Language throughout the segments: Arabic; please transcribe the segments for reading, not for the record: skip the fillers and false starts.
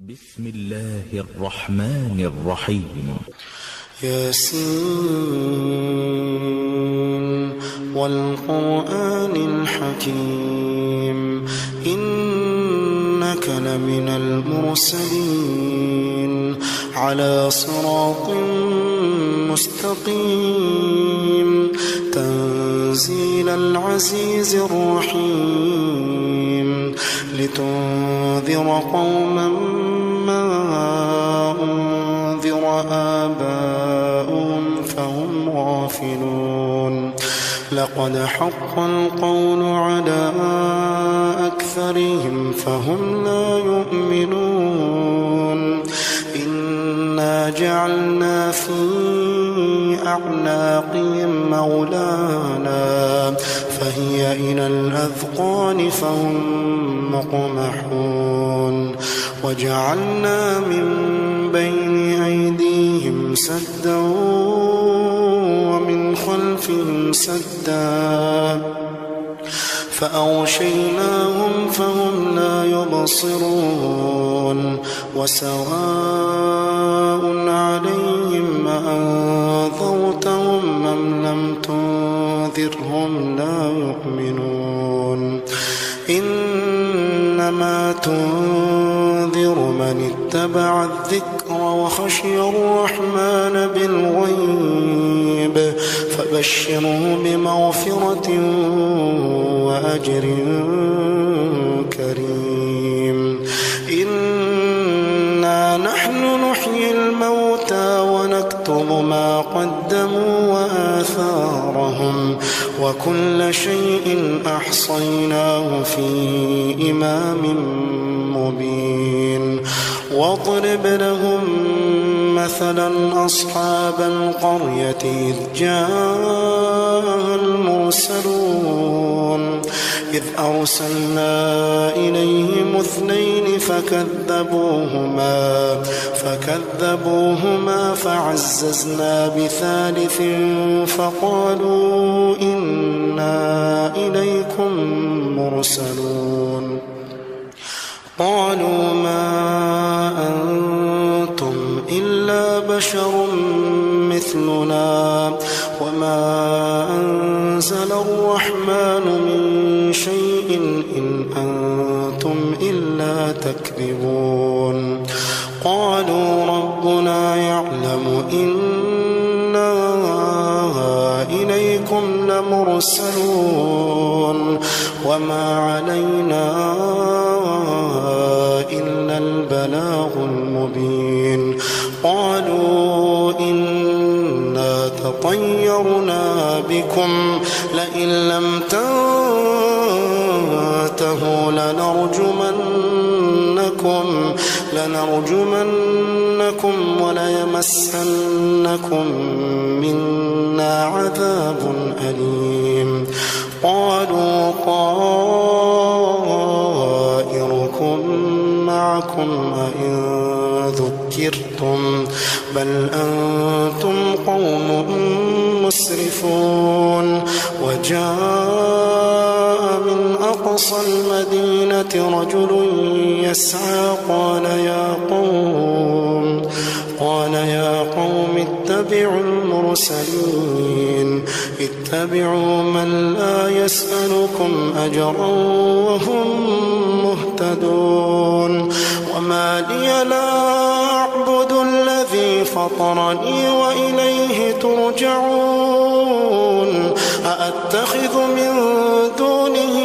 بسم الله الرحمن الرحيم. ياسين والقرآن الحكيم إنك لمن المرسلين على صراط مستقيم تنزيل العزيز الرحيم لتنذر قوما ما أنذر آباؤهم فهم غافلون لقد حق القول على أكثرهم فهم لا يؤمنون إنا جعلنا في أعناقهم أغلالا فهي إلى الأذقان فهم مقمحون وجعلنا من بين أيديهم سدا ومن خلفهم سدا فأغشيناهم فهم لا يبصرون وسواء عليهم أأنذرتهم أم لم تنذرهم لا يؤمنون إنما تنذر من اتبع الذكر وخشي الرحمن بالغيب فبشره بمغفرة وأجر كريم إنا نحن نحيي الموتى ونكتب ما قدموا وآثارهم وكل شيء أحصيناه في إمام مبين واضرب لهم مثلا أصحاب القرية إذ جاء المرسلون إذ أرسلنا إليهم اثنين فكذبوهما فعززنا بثالث فقالوا إنا إليكم مرسلون قالوا ما أنتم إلا بشر مثلنا وما أنزل الرحمن من شيء إن أنتم إلا تكذبون قالوا ربنا يعلم إنا إليكم لمرسلون وما علينا إلا البلاغ المبين قالوا إنا تطيرنا بكم لئن لم تنتهوا لنرجمنكم وليمسنكم منا عذاب أليم قالوا طائركم معكم أئن ذكرتم بل أنتم قوم مسرفون وجاء من أقصى المدينة رجل يسعى قال يا قوم اتبعوا المرسلين اتبعوا من لا يسألكم أجرا وهم مهتدون وما لي لا أعبد الذي فطرني وإليه ترجعون أأتخذ من دونه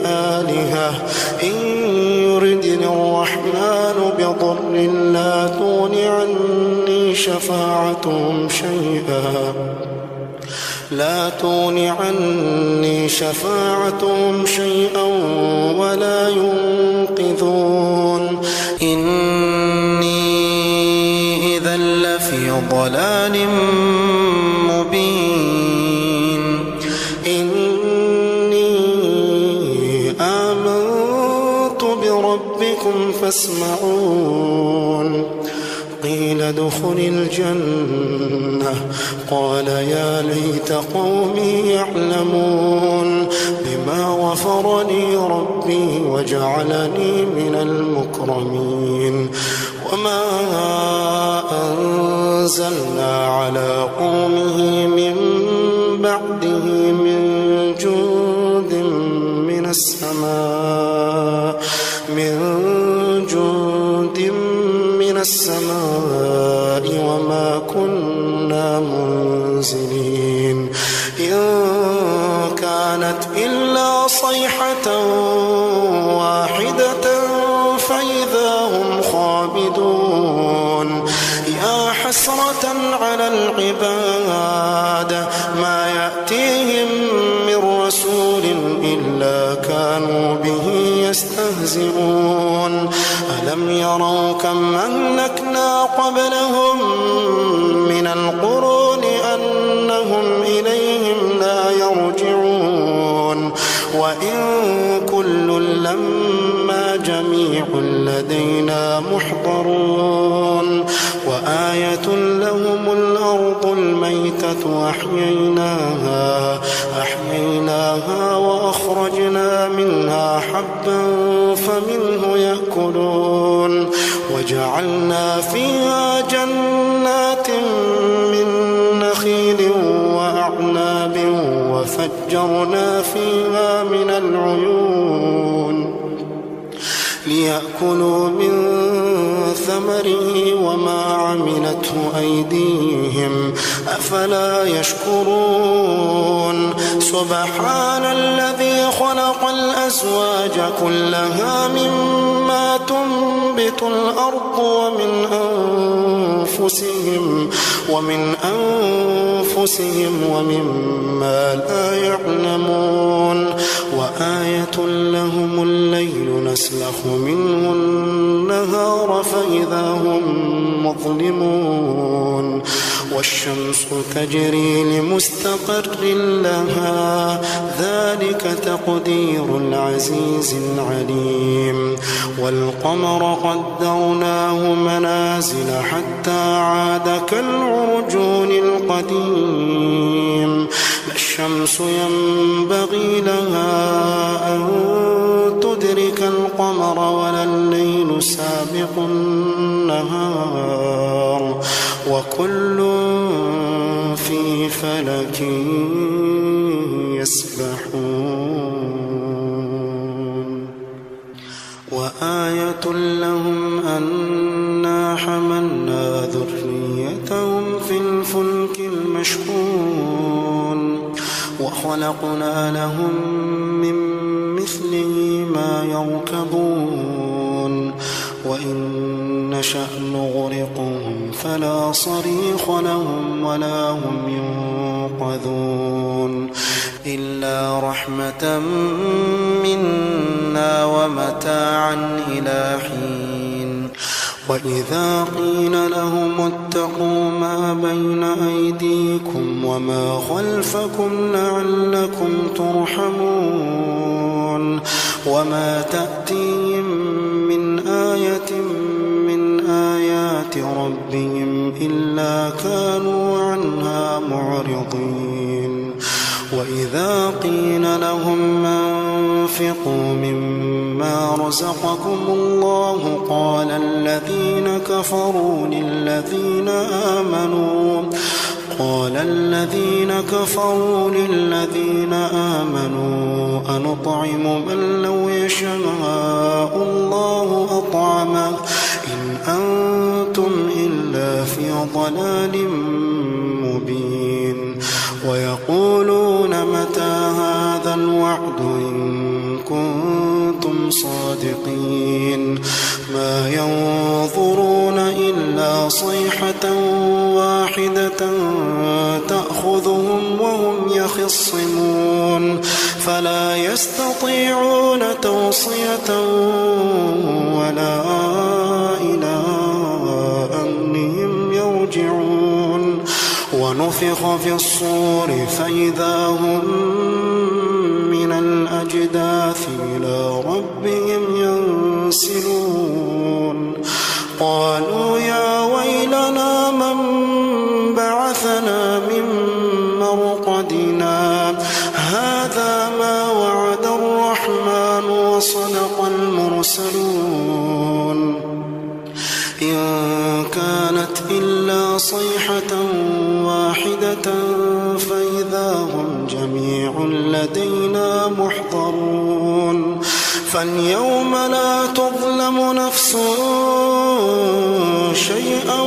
آلهة إن يردني الرحمن بضر لا تغن عني شفاعتهم شيئا ولا ينقذون إني إذا لفي ضلال مبين إني آمنت بربكم فاسمعون قيل ادخل الجنة قال يا ليت قومي يعلمون بما غفر لي ربي وجعلني من المكرمين وما أنزلنا على قومه من بعده من جند من السماء وما كنا منزلين إن كانت إلا صيحة واحدة فإذا هم خامدون يا حسرة على العباد ما يأتيهم من رسول إلا كانوا به يستهزئون ألم يروا كم أهلكنا قبلهم من القرون أنهم إليهم لا يرجعون وإن كل لما جميع لدينا محضرون وآية لهم الأرض الميتة أحييناها وأخرجنا منها حبا فمنه يأكلون وجعلنا فيها جنات من نخيل وأعناب وفجرنا فيها من العيون ليأكلوا من ثمره وما عملته أيديهم أفلا يشكرون سبحان الذي خلق الأزواج كلها مما تنبت الأرض ومن أنفسهم ومما لا يعلمون وآية لهم الليل نسلخ منه النهار فإذا هم مظلمون والشمس تجري لمستقر لها ذلك تقدير العزيز العليم والقمر قدرناه منازل حتى عاد كالعرجون القديم لا الشمس ينبغي لها أن تدرك القمر ولا الليل سابق النهار وكل في فلك يسبحون وآية لهم أنا حملنا ذريتهم في الفلك المشحون وخلقنا لهم من مثله ما يركبون وإن نشأ نغرقهم فلا صريخ لهم ولا هم ينقذون إلا رحمة منا ومتاعا إلى حين وإذا قيل لهم اتقوا ما بين أيديكم وما خلفكم لعلكم ترحمون وما تأتيهم من آية من آيات ربهم إلا كانوا عنها معرضين وإذا قيل لهم أنفقوا مما رزقكم الله قال الذين كفروا للذين آمنوا أنطعم من لو يشاء الله أطعمه إن أنتم إلا في ضلال مبين ويقولون متى هذا الوعد إن كنتم صادقين ما ينظرون إلا صيحة واحدة تأخذهم وهم يخصمون فلا يستطيعون توصية ولا إلى أهلهم يرجعون ونفخ في الصور فإذا هم من الأجداث إلى ربهم ينسلون قالوا يا ويلنا صيحة واحدة فإذا هم جميع لدينا محضرون فاليوم لا تظلم نفس شيئا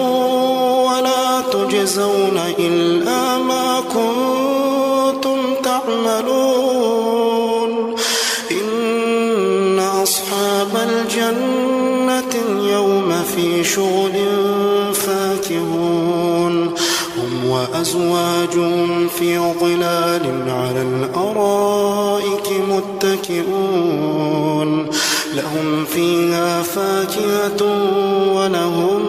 ولا تجزون إلا ما كنتم تعملون إن أصحاب الجنة اليوم في شغل فاكهون هم وأزواجهم في ظلال على الأرائك متكئون لهم فيها فاكهة ولهم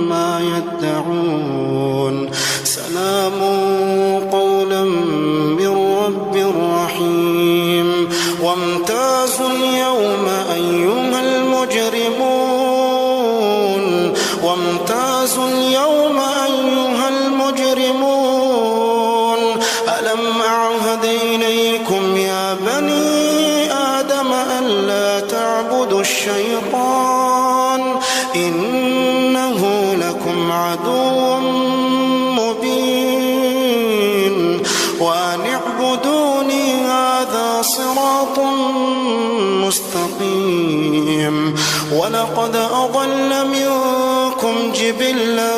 ما يدعون سلام قولا من رب رحيم وامتازوا اليوم أيها المجرمون وامتازوا اليوم أيها المجرمون ألم أعهد إليكم يا بني آدم ألا تعبدوا الشيطان إنه لكم عدو مبين وأن اعبدوني هذا صراط مستقيم ولقد أضل منكم جبلا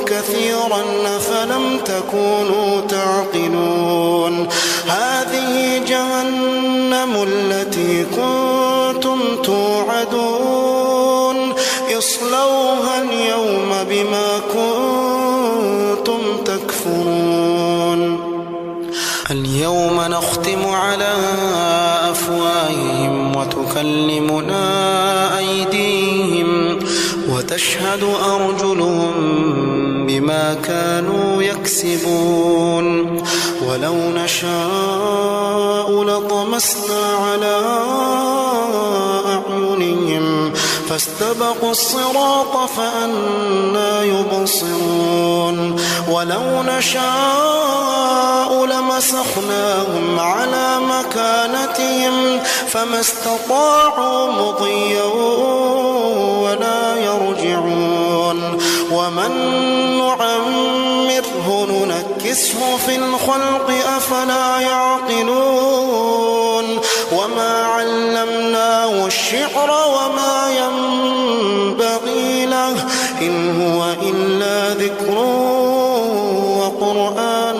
كثيرا أفلم تكونوا تعقلون هذه جهنم التي كنتم توعدون اصلوها اليوم بما كنتم تكفرون اليوم نختم على أفواههم وتكلمنا أيديهم وتشهد أرجلهم بما كانوا يكسبون ولو نشاء لطمسنا على أعينهم فاستبقوا الصراط فأنى يبصرون ولو نشاء لمسخناهم على مكانتهم فما استطاعوا مضيا ولا يرجعون ومن نعمره ننكسه في الخلق أفلا يعقلون وما علمناه الشعر وما ينبغي له إن هو إلا ذكر وقرآن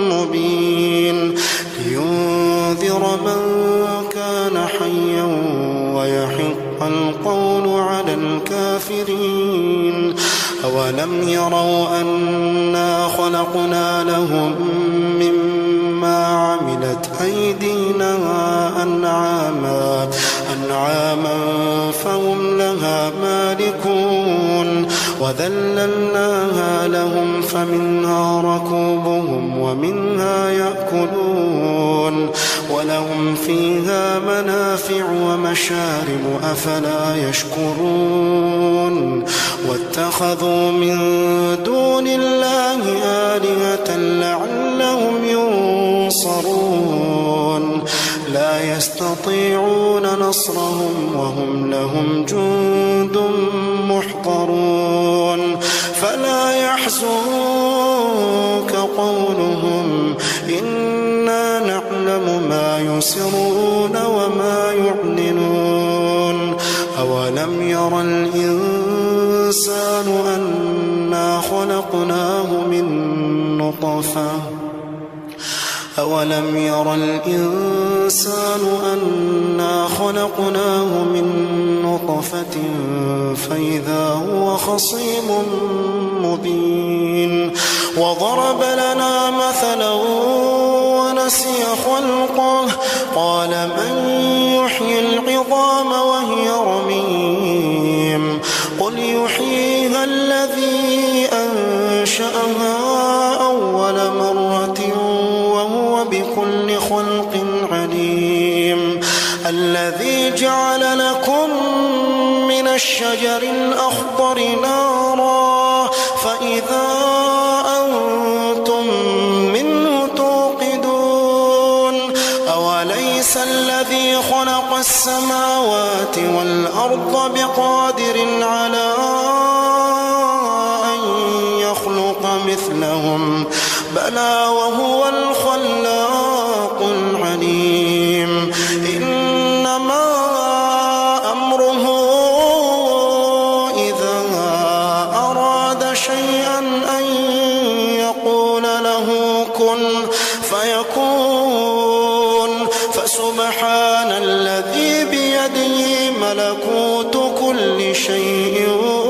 مبين لينذر من كان حيا ويحق القول على الكافرين أولم يروا أنا خلقنا لهم مما عملت أيدينا أنعاما فهم لها مالكون وذللناها لهم فمنها ركوبهم ومنها يأكلون ولهم فيها منافع ومشارب أفلا يشكرون واتخذوا من دون الله آلهة لعلهم ينصرون لا يستطيعون نصرهم وهم لهم جند محضرون فلا يحزنك قولهم إنا نعلم ما يسرون وما يعلنون أولم ير الإنسان أنا خلقناه من نطفة أولم ير الإنسان أنا خلقناه من نطفة فإذا هو خصيم مبين وضرب لنا مثلا ونسي خلقه قال من يحيي العظام وهي رميم قل يحييها الذي أنشأها أول مرة بكل خلق عليم الذي جعل لكم من الشجر الأخضر نارا فإذا أنتم منه توقدون أوليس الذي خلق السماوات والأرض بقادر على أن ألا وهو الخلاق العليم إنما أمره إذا أراد شيئا أن يقول له كن فيكون فسبحان الذي بيده ملكوت كل شيء